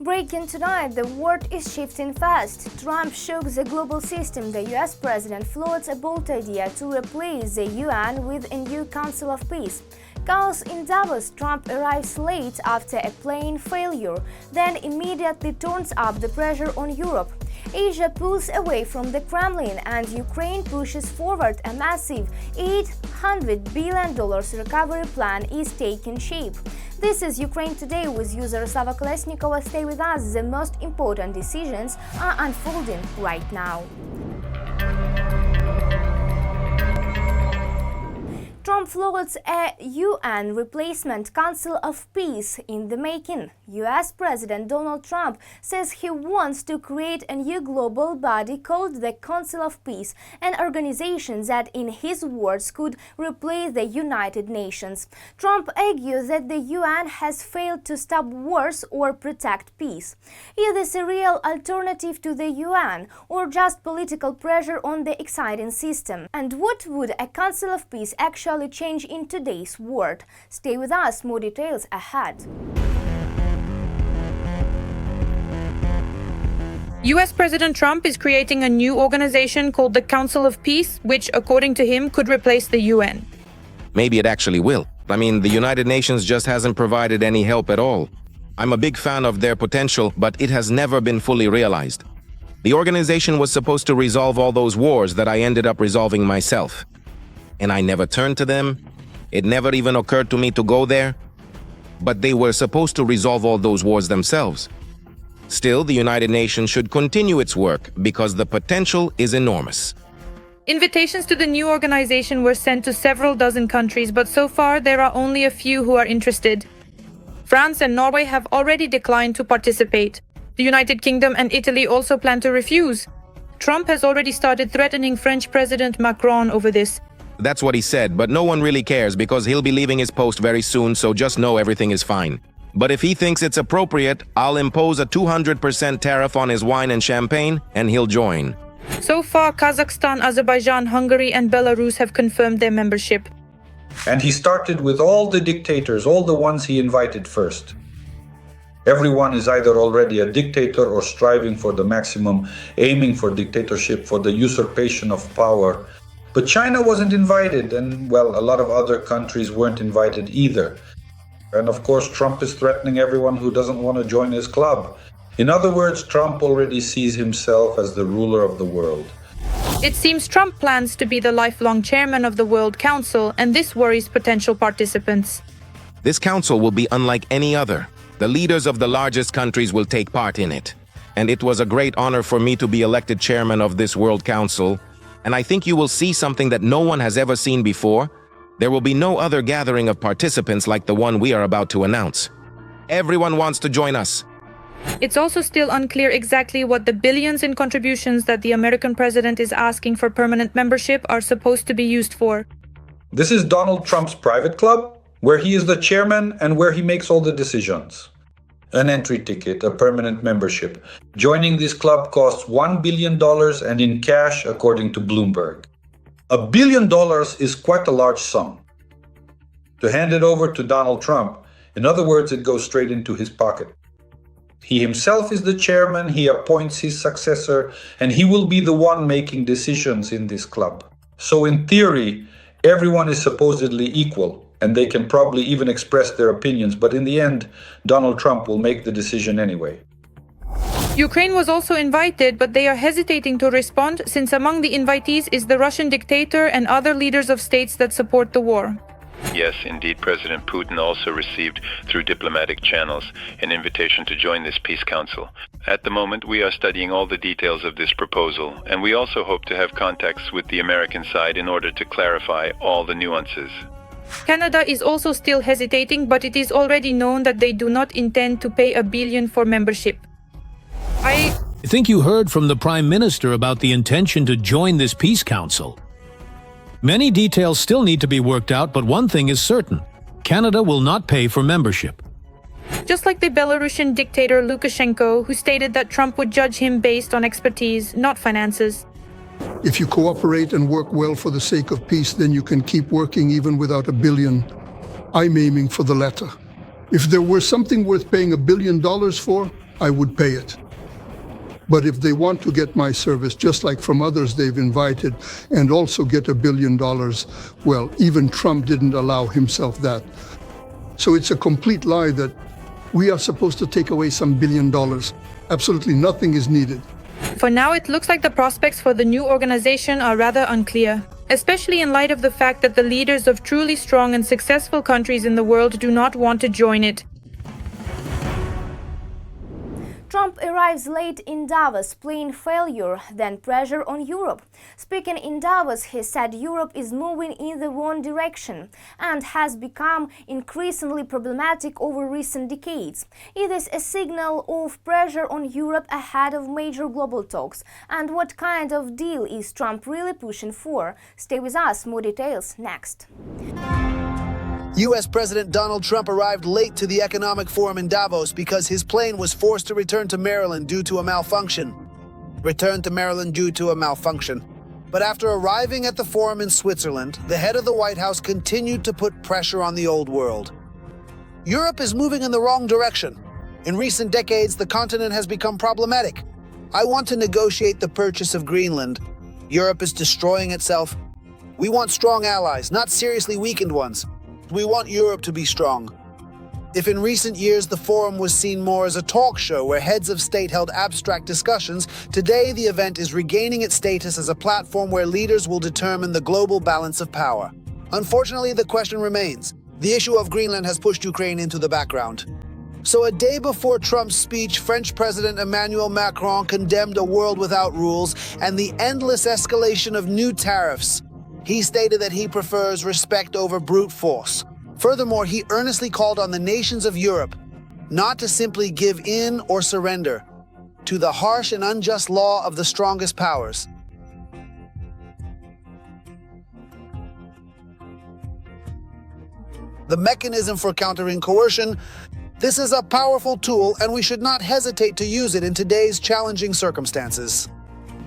Breaking tonight, the world is shifting fast. Trump shocks the global system. The US president floats a bold idea to replace the UN with a new Council of Peace. Chaos in Davos. Trump arrives late after a plane failure, then immediately turns up the pressure on Europe. Asia pulls away from the Kremlin and Ukraine pushes forward. A massive $800 billion recovery plan is taking shape. This is Ukraine Today with user Sava Kolesnikova. Stay with us, the most important decisions are unfolding right now. Trump floats a UN replacement Council of Peace in the making. US President Donald Trump says he wants to create a new global body called the Council of Peace, an organization that, in his words, could replace the United Nations. Trump argues that the UN has failed to stop wars or protect peace. Is this a real alternative to the UN, or just political pressure on the exciting system? And what would a Council of Peace actually change in today's world? Stay with us, more details ahead. US President Trump is creating a new organization called the Council of Peace, which, according to him, could replace the UN. Maybe it actually will. I mean, the United Nations just hasn't provided any help at all. I'm a big fan of their potential, but it has never been fully realized. The organization was supposed to resolve all those wars that I ended up resolving myself. And I never turned to them. It never even occurred to me to go there. But they were supposed to resolve all those wars themselves. Still, the United Nations should continue its work because the potential is enormous. Invitations to the new organization were sent to several dozen countries, but so far there are only a few who are interested. France and Norway have already declined to participate. The United Kingdom and Italy also plan to refuse. Trump has already started threatening French President Macron over this. That's what he said, but no one really cares because he'll be leaving his post very soon, so just know everything is fine. But if he thinks it's appropriate, I'll impose a 200% tariff on his wine and champagne, and he'll join. So far, Kazakhstan, Azerbaijan, Hungary and Belarus have confirmed their membership. And he started with all the dictators, all the ones he invited first. Everyone is either already a dictator or striving for the maximum, aiming for dictatorship, for the usurpation of power. But China wasn't invited, and, well, a lot of other countries weren't invited either. And of course, Trump is threatening everyone who doesn't want to join his club. In other words, Trump already sees himself as the ruler of the world. It seems Trump plans to be the lifelong chairman of the World Council, and this worries potential participants. This council will be unlike any other. The leaders of the largest countries will take part in it. And it was a great honor for me to be elected chairman of this World Council. And I think you will see something that no one has ever seen before. There will be no other gathering of participants like the one we are about to announce. Everyone wants to join us. It's also still unclear exactly what the billions in contributions that the American president is asking for permanent membership are supposed to be used for. This is Donald Trump's private club, where he is the chairman and where he makes all the decisions. An entry ticket, a permanent membership. Joining this club costs $1 billion and in cash, according to Bloomberg. $1 billion is quite a large sum. To hand it over to Donald Trump, in other words, it goes straight into his pocket. He himself is the chairman, he appoints his successor, and he will be the one making decisions in this club. So in theory, everyone is supposedly equal, and they can probably even express their opinions, but in the end, Donald Trump will make the decision anyway. Ukraine was also invited, but they are hesitating to respond since among the invitees is the Russian dictator and other leaders of states that support the war. Yes, indeed, President Putin also received, through diplomatic channels, an invitation to join this peace council. At the moment, we are studying all the details of this proposal, and we also hope to have contacts with the American side in order to clarify all the nuances. Canada is also still hesitating, but it is already known that they do not intend to pay $1 billion for membership. I think you heard from the Prime Minister about the intention to join this peace council. Many details still need to be worked out, but one thing is certain: Canada will not pay for membership. Just like the Belarusian dictator Lukashenko, who stated that Trump would judge him based on expertise, not finances. If you cooperate and work well for the sake of peace, then you can keep working even without $1 billion. I'm aiming for the latter. If there were something worth paying $1 billion for, I would pay it. But if they want to get my service, just like from others they've invited, and also get $1 billion, well, even Trump didn't allow himself that. So it's a complete lie that we are supposed to take away some $1 billion. Absolutely nothing is needed. For now, it looks like the prospects for the new organization are rather unclear, especially in light of the fact that the leaders of truly strong and successful countries in the world do not want to join it. Trump arrives late in Davos, plain failure, then pressure on Europe. Speaking in Davos, he said Europe is moving in the wrong direction and has become increasingly problematic over recent decades. It is a signal of pressure on Europe ahead of major global talks. And what kind of deal is Trump really pushing for? Stay with us, more details next. U.S. President Donald Trump arrived late to the economic forum in Davos because his plane was forced to return to Maryland due to a malfunction. But after arriving at the forum in Switzerland, the head of the White House continued to put pressure on the old world. Europe is moving in the wrong direction. In recent decades, the continent has become problematic. I want to negotiate the purchase of Greenland. Europe is destroying itself. We want strong allies, not seriously weakened ones. We want Europe to be strong. If in recent years the forum was seen more as a talk show where heads of state held abstract discussions, today the event is regaining its status as a platform where leaders will determine the global balance of power. Unfortunately, the question remains. The issue of Greenland has pushed Ukraine into the background. So a day before Trump's speech, French President Emmanuel Macron condemned a world without rules and the endless escalation of new tariffs. He stated that he prefers respect over brute force. Furthermore, he earnestly called on the nations of Europe not to simply give in or surrender to the harsh and unjust law of the strongest powers. The mechanism for countering coercion, this is a powerful tool and we should not hesitate to use it in today's challenging circumstances.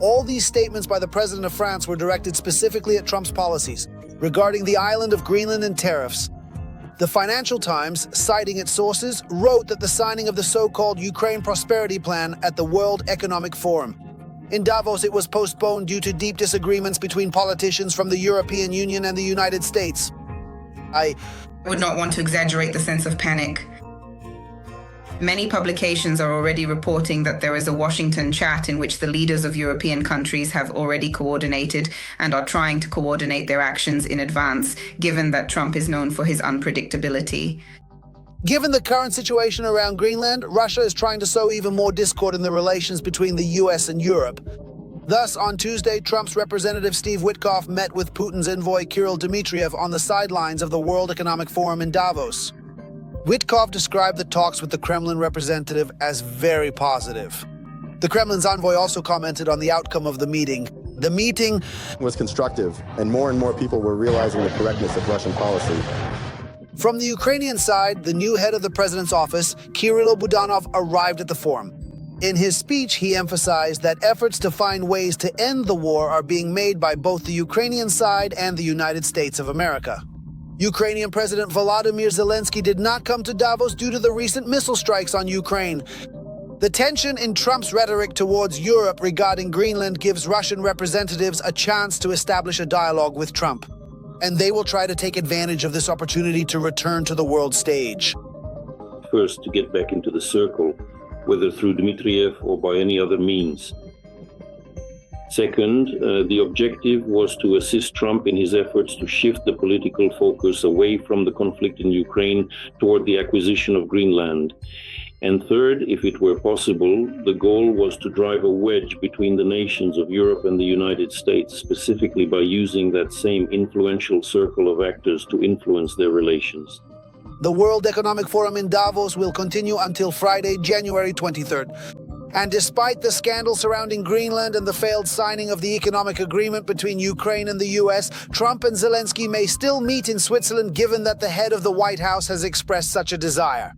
All these statements by the President of France were directed specifically at Trump's policies regarding the island of Greenland and tariffs. The Financial Times, citing its sources, wrote that the signing of the so-called Ukraine Prosperity Plan at the World Economic Forum. In Davos, it was postponed due to deep disagreements between politicians from the European Union and the United States. I would not want to exaggerate the sense of panic. Many publications are already reporting that there is a Washington chat in which the leaders of European countries have already coordinated and are trying to coordinate their actions in advance, given that Trump is known for his unpredictability. Given the current situation around Greenland, Russia is trying to sow even more discord in the relations between the US and Europe. Thus, on Tuesday, Trump's representative Steve Witkoff met with Putin's envoy Kirill Dmitriev on the sidelines of the World Economic Forum in Davos. Witkoff described the talks with the Kremlin representative as very positive. The Kremlin's envoy also commented on the outcome of the meeting. The meeting was constructive, and more people were realizing the correctness of Russian policy. From the Ukrainian side, the new head of the president's office, Kirill Budanov, arrived at the forum. In his speech, he emphasized that efforts to find ways to end the war are being made by both the Ukrainian side and the United States of America. Ukrainian President Volodymyr Zelensky did not come to Davos due to the recent missile strikes on Ukraine. The tension in Trump's rhetoric towards Europe regarding Greenland gives Russian representatives a chance to establish a dialogue with Trump. And they will try to take advantage of this opportunity to return to the world stage. First, to get back into the circle, whether through Dmitriev or by any other means. Second, the objective was to assist Trump in his efforts to shift the political focus away from the conflict in Ukraine toward the acquisition of Greenland. And third, if it were possible, the goal was to drive a wedge between the nations of Europe and the United States, specifically by using that same influential circle of actors to influence their relations. The World Economic Forum in Davos will continue until Friday, January 23rd. And despite the scandal surrounding Greenland and the failed signing of the economic agreement between Ukraine and the US, Trump and Zelensky may still meet in Switzerland given that the head of the White House has expressed such a desire.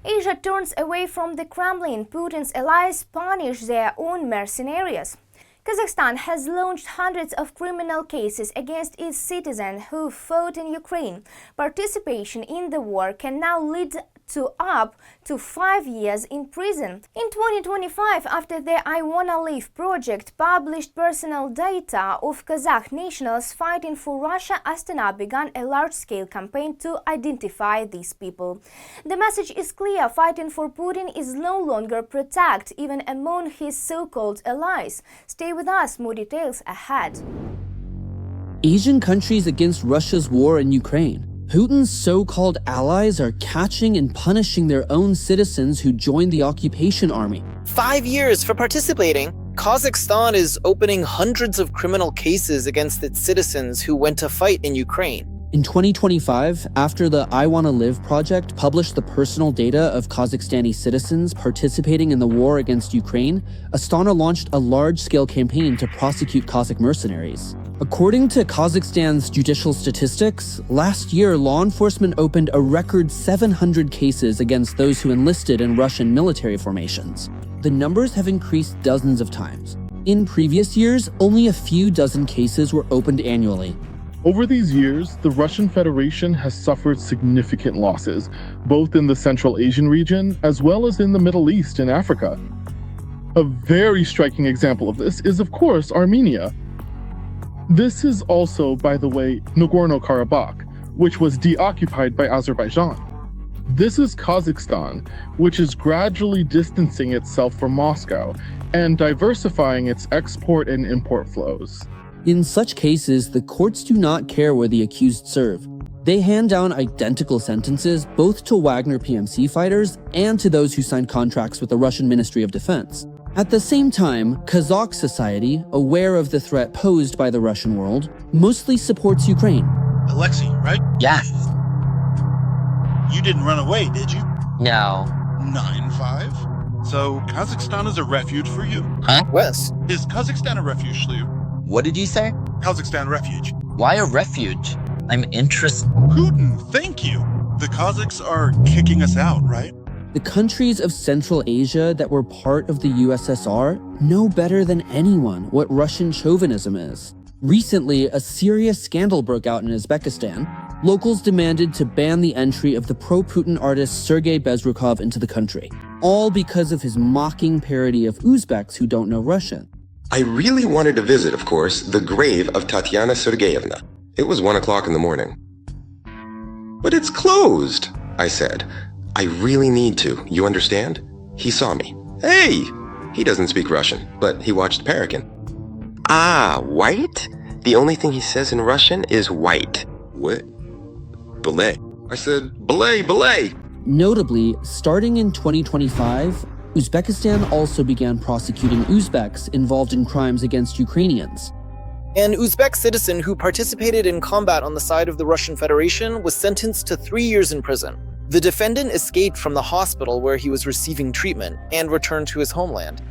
Asia turns away from the Kremlin. Putin's allies punish their own mercenaries. Kazakhstan has launched hundreds of criminal cases against its citizens who fought in Ukraine. Participation in the war can now lead to up to 5 years in prison. In 2025, after the I Wanna Live project published personal data of Kazakh nationals fighting for Russia, Astana began a large-scale campaign to identify these people. The message is clear: fighting for Putin is no longer protect, even among his so-called allies. Stay with us, more details ahead. Asian countries against Russia's war in Ukraine. Putin's so-called allies are catching and punishing their own citizens who joined the occupation army. 5 years for participating. Kazakhstan is opening hundreds of criminal cases against its citizens who went to fight in Ukraine. In 2025, after the I Wanna Live project published the personal data of Kazakhstani citizens participating in the war against Ukraine, Astana launched a large-scale campaign to prosecute Kazakh mercenaries. According to Kazakhstan's judicial statistics, last year law enforcement opened a record 700 cases against those who enlisted in Russian military formations. The numbers have increased dozens of times. In previous years, only a few dozen cases were opened annually. Over these years, the Russian Federation has suffered significant losses, both in the Central Asian region as well as in the Middle East and Africa. A very striking example of this is, of course, Armenia. This is also, by the way, Nagorno-Karabakh, which was deoccupied by Azerbaijan. This is Kazakhstan, which is gradually distancing itself from Moscow and diversifying its export and import flows. In such cases, the courts do not care where the accused serve. They hand down identical sentences both to Wagner PMC fighters and to those who signed contracts with the Russian Ministry of Defense. At the same time, Kazakh society, aware of the threat posed by the Russian world, mostly supports Ukraine. Alexei, right? Yeah. You didn't run away, did you? No. 9-5? So Kazakhstan is a refuge for you? Huh? Wes. Is Kazakhstan a refuge to you? What did you say? Kazakhstan refuge. Why a refuge? I'm interested. Putin, thank you. The Kazakhs are kicking us out, right? The countries of Central Asia that were part of the USSR know better than anyone what Russian chauvinism is. Recently, a serious scandal broke out in Uzbekistan. Locals demanded to ban the entry of the pro-Putin artist Sergei Bezrukov into the country, all because of his mocking parody of Uzbeks who don't know Russian. I really wanted to visit, of course, the grave of Tatiana Sergeyevna. It was 1 o'clock in the morning. But it's closed, I said. I really need to, you understand? He saw me. Hey! He doesn't speak Russian, but he watched Parakin. Ah, white? The only thing he says in Russian is white. What? Belay. I said, belay, belay! Notably, starting in 2025, Uzbekistan also began prosecuting Uzbeks involved in crimes against Ukrainians. An Uzbek citizen who participated in combat on the side of the Russian Federation was sentenced to 3 years in prison. The defendant escaped from the hospital where he was receiving treatment and returned to his homeland.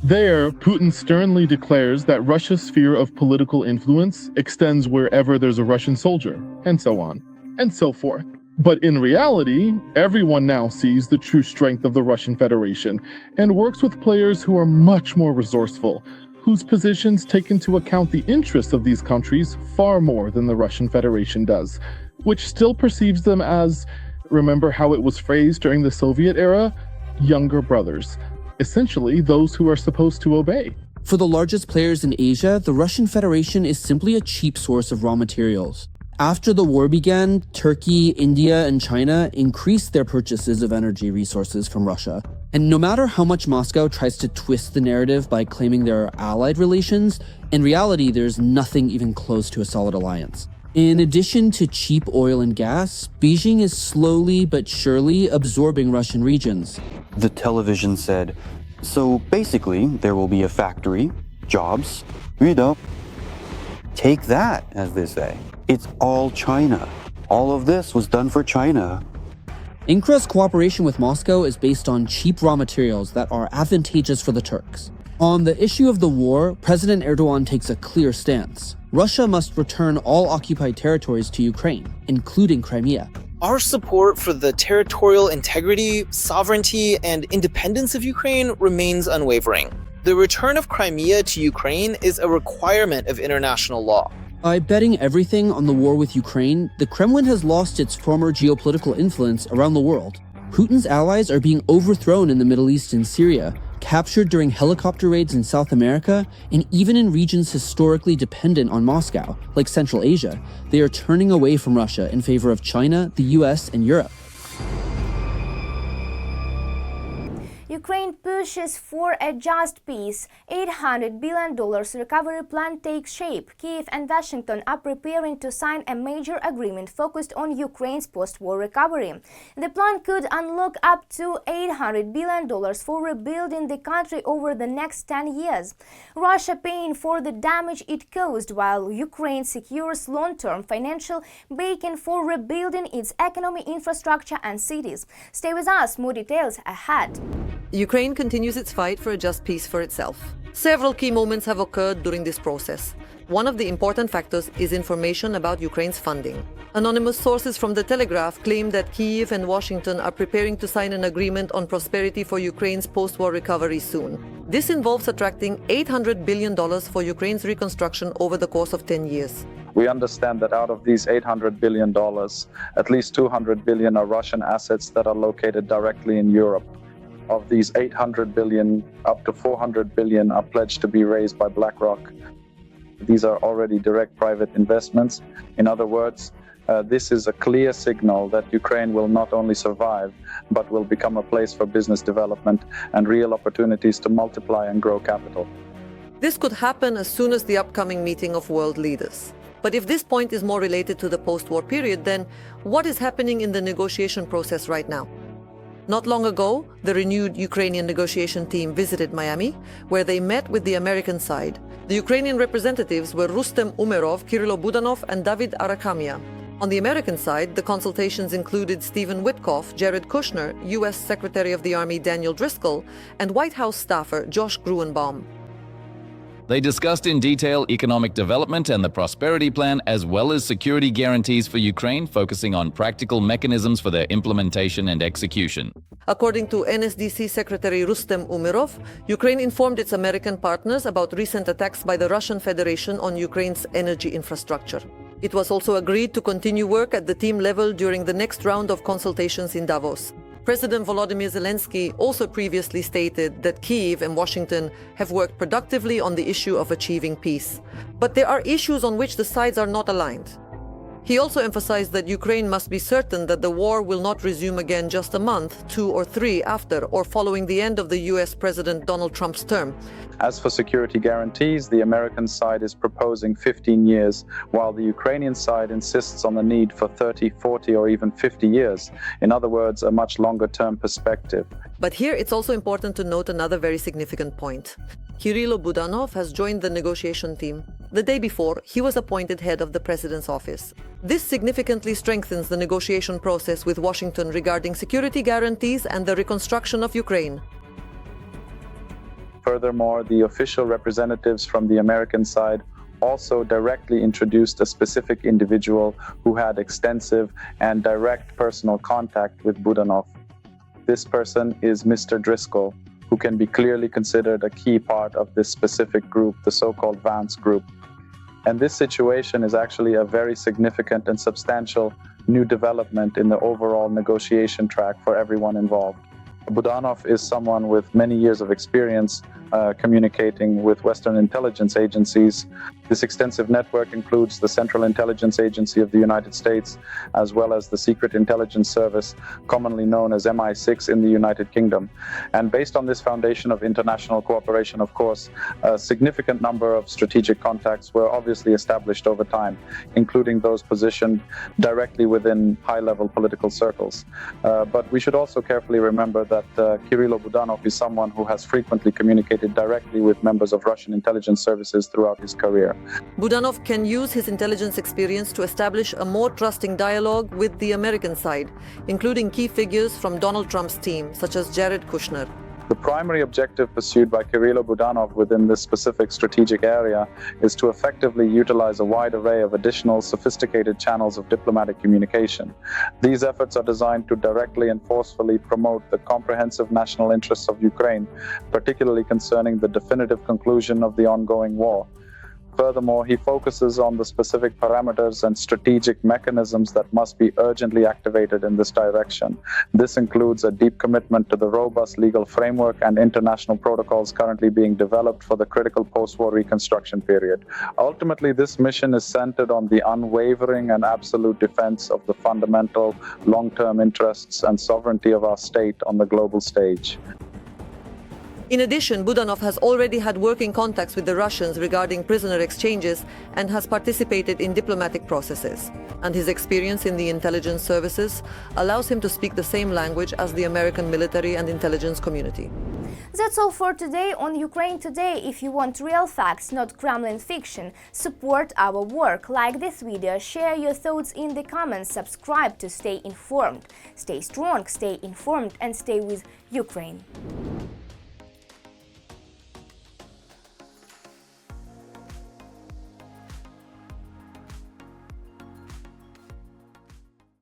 There, Putin sternly declares that Russia's sphere of political influence extends wherever there's a Russian soldier, and so on, and so forth. But in reality, everyone now sees the true strength of the Russian Federation and works with players who are much more resourceful, whose positions take into account the interests of these countries far more than the Russian Federation does, which still perceives them as, remember how it was phrased during the Soviet era? Younger brothers. Essentially, those who are supposed to obey. For the largest players in Asia, the Russian Federation is simply a cheap source of raw materials. After the war began, Turkey, India, and China increased their purchases of energy resources from Russia. And no matter how much Moscow tries to twist the narrative by claiming there are allied relations, in reality, there's nothing even close to a solid alliance. In addition to cheap oil and gas, Beijing is slowly but surely absorbing Russian regions. The television said, so basically there will be a factory, jobs, take that, as they say. It's all China. All of this was done for China. Ankar's cooperation with Moscow is based on cheap raw materials that are advantageous for the Turks. On the issue of the war, President Erdogan takes a clear stance. Russia must return all occupied territories to Ukraine, including Crimea. Our support for the territorial integrity, sovereignty, and independence of Ukraine remains unwavering. The return of Crimea to Ukraine is a requirement of international law. By betting everything on the war with Ukraine, the Kremlin has lost its former geopolitical influence around the world. Putin's allies are being overthrown in the Middle East and Syria, captured during helicopter raids in South America, and even in regions historically dependent on Moscow, like Central Asia. They are turning away from Russia in favor of China, the US, and Europe. Ukraine pushes for a just peace. $800 billion recovery plan takes shape. Kyiv and Washington are preparing to sign a major agreement focused on Ukraine's post-war recovery. The plan could unlock up to $800 billion for rebuilding the country over the next 10 years. Russia paying for the damage it caused, while Ukraine secures long-term financial backing for rebuilding its economy, infrastructure and cities. Stay with us, more details ahead. Ukraine continues its fight for a just peace for itself. Several key moments have occurred during this process. One of the important factors is information about Ukraine's funding. Anonymous sources from The Telegraph claim that Kyiv and Washington are preparing to sign an agreement on prosperity for Ukraine's post-war recovery soon. This involves attracting $800 billion for Ukraine's reconstruction over the course of 10 years. We understand that out of these $800 billion, at least $200 billion are Russian assets that are located directly in Europe. Of these $800 billion, up to $400 billion are pledged to be raised by BlackRock. These are already direct private investments. In other words, this is a clear signal that Ukraine will not only survive, but will become a place for business development and real opportunities to multiply and grow capital. This could happen as soon as the upcoming meeting of world leaders. But if this point is more related to the post-war period, then what is happening in the negotiation process right now? Not long ago, the renewed Ukrainian negotiation team visited Miami, where they met with the American side. The Ukrainian representatives were Rustem Umerov, Kirill Budanov, and David Arakhamia. On the American side, the consultations included Stephen Witkoff, Jared Kushner, U.S. Secretary of the Army Daniel Driscoll, and White House staffer Josh Gruenbaum. They discussed in detail economic development and the prosperity plan, as well as security guarantees for Ukraine, focusing on practical mechanisms for their implementation and execution. According to NSDC Secretary Rustem Umerov, Ukraine informed its American partners about recent attacks by the Russian Federation on Ukraine's energy infrastructure. It was also agreed to continue work at the team level during the next round of consultations in Davos. President Volodymyr Zelensky also previously stated that Kyiv and Washington have worked productively on the issue of achieving peace. But there are issues on which the sides are not aligned. He also emphasized that Ukraine must be certain that the war will not resume again just a month, 2 or 3 after or following the end of the US President Donald Trump's term. As for security guarantees, the American side is proposing 15 years, while the Ukrainian side insists on the need for 30, 40, or even 50 years. In other words, a much longer-term perspective. But here it's also important to note another very significant point. Kirill Budanov has joined the negotiation team. The day before, he was appointed head of the president's office. This significantly strengthens the negotiation process with Washington regarding security guarantees and the reconstruction of Ukraine. Furthermore, the official representatives from the American side also directly introduced a specific individual who had extensive and direct personal contact with Budanov. This person is Mr. Driscoll, who can be clearly considered a key part of this specific group, the so-called Vance Group. And this situation is actually a very significant and substantial new development in the overall negotiation track for everyone involved. Budanov is someone with many years of experience communicating with Western intelligence agencies. This extensive network includes the Central Intelligence Agency of the United States, as well as the Secret Intelligence Service, commonly known as MI6 in the United Kingdom. And based on this foundation of international cooperation, of course, a significant number of strategic contacts were obviously established over time, including those positioned directly within high-level political circles. But we should also carefully remember that Kirill Budanov is someone who has frequently communicated directly with members of Russian intelligence services throughout his career. Budanov can use his intelligence experience to establish a more trusting dialogue with the American side, including key figures from Donald Trump's team, such as Jared Kushner. The primary objective pursued by Kirill Budanov within this specific strategic area is to effectively utilize a wide array of additional sophisticated channels of diplomatic communication. These efforts are designed to directly and forcefully promote the comprehensive national interests of Ukraine, particularly concerning the definitive conclusion of the ongoing war. Furthermore, he focuses on the specific parameters and strategic mechanisms that must be urgently activated in this direction. This includes a deep commitment to the robust legal framework and international protocols currently being developed for the critical post-war reconstruction period. Ultimately, this mission is centered on the unwavering and absolute defense of the fundamental long-term interests and sovereignty of our state on the global stage. In addition, Budanov has already had working contacts with the Russians regarding prisoner exchanges and has participated in diplomatic processes. And his experience in the intelligence services allows him to speak the same language as the American military and intelligence community. That's all for today on Ukraine Today. If you want real facts, not Kremlin fiction, support our work. Like this video, share your thoughts in the comments, subscribe to stay informed. Stay strong, stay informed, and stay with Ukraine.